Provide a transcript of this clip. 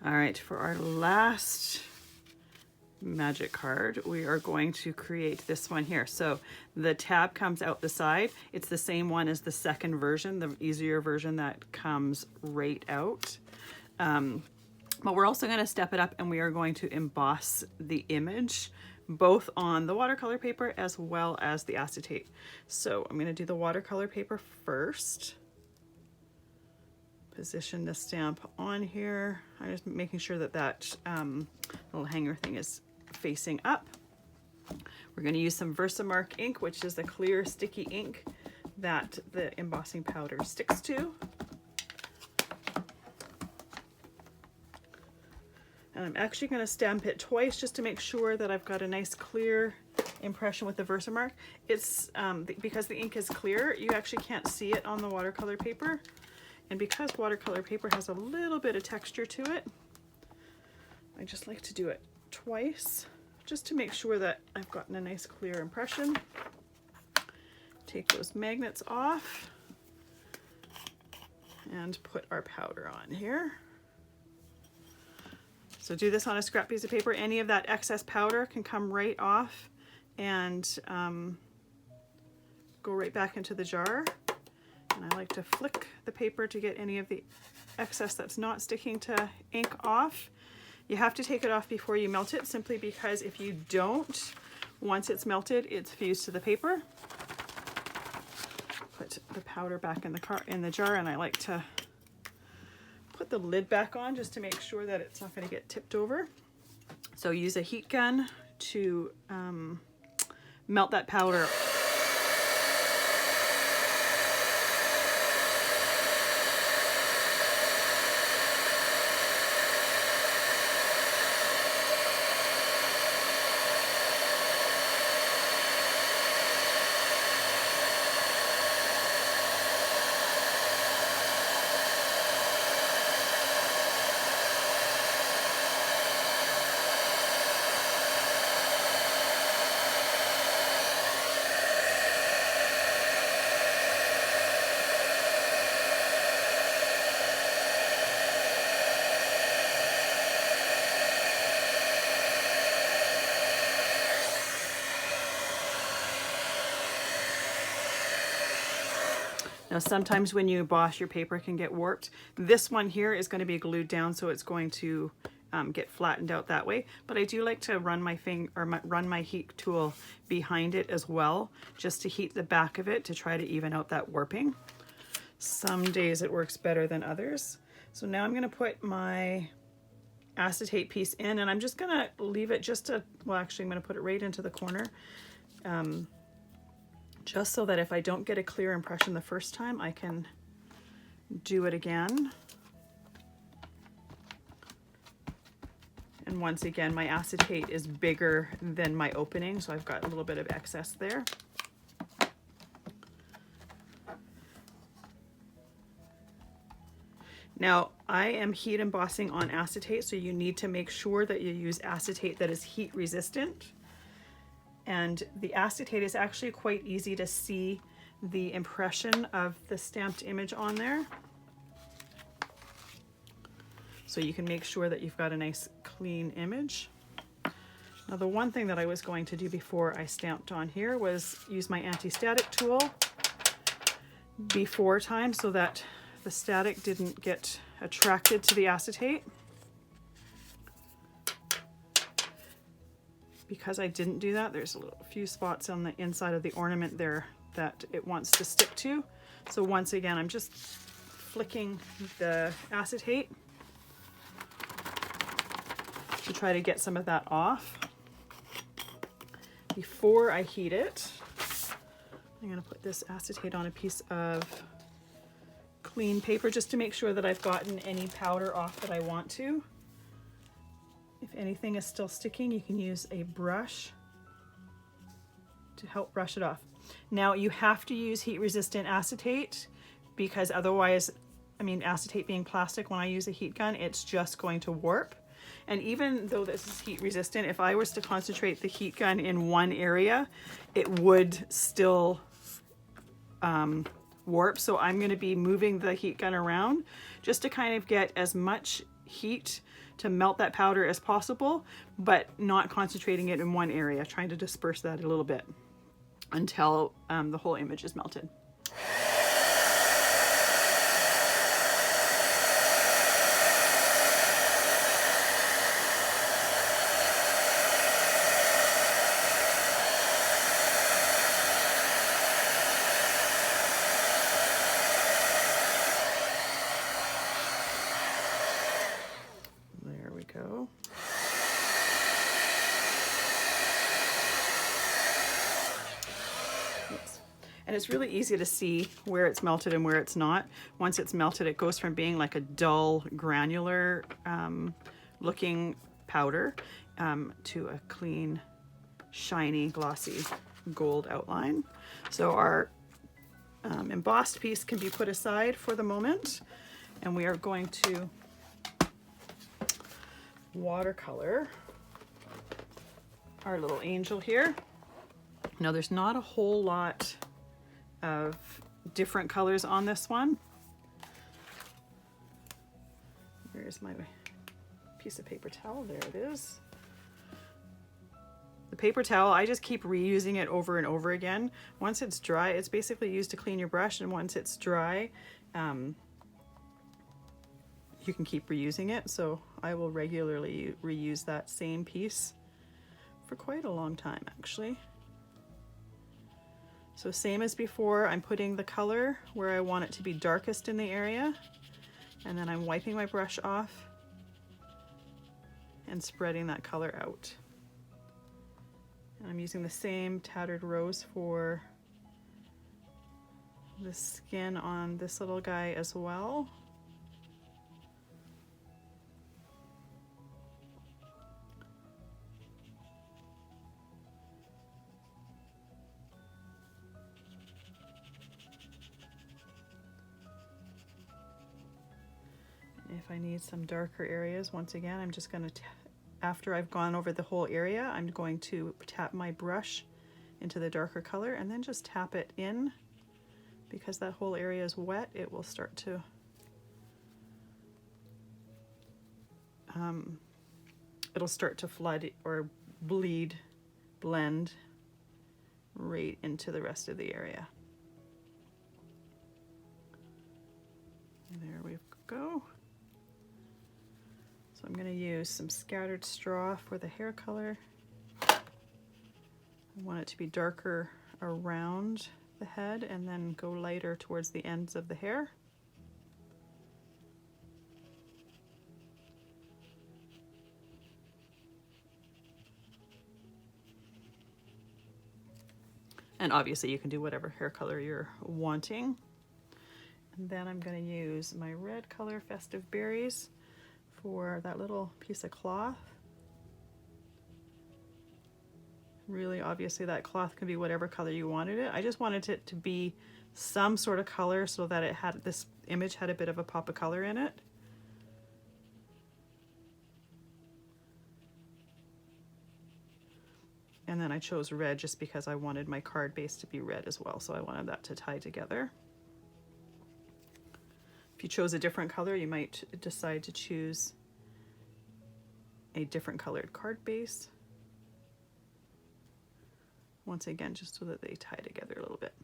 All right, for our last magic card, we are going to create this one here. So the tab comes out the side. It's the same one as the second version, the easier version that comes right out. But we're also going to step it up, and we are going to emboss the image both on the watercolor paper as well as the acetate. So I'm going to do the watercolor paper first. Position the stamp on here. I'm just making sure that that little hanger thing is facing up. We're going to use some Versamark ink, which is the clear sticky ink that the embossing powder sticks to. And I'm actually going to stamp it twice just to make sure that I've got a nice clear impression with the Versamark. It's because the ink is clear, you actually can't see it on the watercolor paper. And because watercolor paper has a little bit of texture to it, I just like to do it twice just to make sure that I've gotten a nice clear impression. Take those magnets off and put our powder on here. So do this on a scrap piece of paper. Any of that excess powder can come right off and go right back into the jar. And I like to flick the paper to get any of the excess that's not sticking to ink off. You have to take it off before you melt it, simply because if you don't, once it's melted, it's fused to the paper. Put the powder back in the jar, and I like to put the lid back on just to make sure that it's not going to get tipped over. So use a heat gun to melt that powder. Now sometimes when you emboss, your paper can get warped. This one here is going to be glued down, so it's going to get flattened out that way. But I do like to run my heat tool behind it as well, just to heat the back of it to try to even out that warping. Some days it works better than others. So now I'm going to put my acetate piece in, and I'm just going to leave it well, actually I'm going to put it right into the corner. Just so that if I don't get a clear impression the first time, I can do it again. And once again, my acetate is bigger than my opening, so I've got a little bit of excess there. Now, I am heat embossing on acetate, so you need to make sure that you use acetate that is heat resistant. And the acetate is actually quite easy to see the impression of the stamped image on there. So you can make sure that you've got a nice clean image. Now the one thing that I was going to do before I stamped on here was use my anti-static tool before time so that the static didn't get attracted to the acetate. Because I didn't do that, there's a few spots on the inside of the ornament there that it wants to stick to. So once again, I'm just flicking the acetate to try to get some of that off. Before I heat it, I'm going to put this acetate on a piece of clean paper just to make sure that I've gotten any powder off that I want to. If anything is still sticking, you can use a brush to help brush it off. Now you have to use heat resistant acetate, because otherwise, I mean, acetate being plastic, when I use a heat gun, it's just going to warp. And even though this is heat resistant, if I was to concentrate the heat gun in one area, it would still warp. So I'm going to be moving the heat gun around just to kind of get as much heat to melt that powder as possible, but not concentrating it in one area, trying to disperse that a little bit until the whole image is melted. There we go. And it's really easy to see where it's melted and where it's not. Once it's melted, it goes from being like a dull, granular looking powder to a clean, shiny, glossy gold outline. So our embossed piece can be put aside for the moment, and we are going to watercolor our little angel here. Now there's not a whole lot of different colors on this one. Where's my piece of paper towel? There it is. The paper towel, I just keep reusing it over and over again. Once it's dry, it's basically used to clean your brush, and once it's dry, you can keep reusing it. So I will regularly reuse that same piece for quite a long time, actually. So same as before, I'm putting the color where I want it to be darkest in the area, and then I'm wiping my brush off and spreading that color out. And I'm using the same tattered rose for the skin on this little guy as well. If I need some darker areas, once again, I'm just going to, after I've gone over the whole area, I'm going to tap my brush into the darker color and then just tap it in. Because that whole area is wet, it will start to it'll start to flood or blend right into the rest of the area. There we go. So I'm going to use some scattered straw for the hair color. I want it to be darker around the head and then go lighter towards the ends of the hair. And obviously you can do whatever hair color you're wanting. And then I'm going to use my red color Festive Berries for that little piece of cloth. Really, obviously that cloth can be whatever color you wanted it. I just wanted it to be some sort of color so that it had, this image had a bit of a pop of color in it. And then I chose red just because I wanted my card base to be red as well, so I wanted that to tie together. If you chose a different color, you might decide to choose a different colored card base. Once again, just so that they tie together a little bit.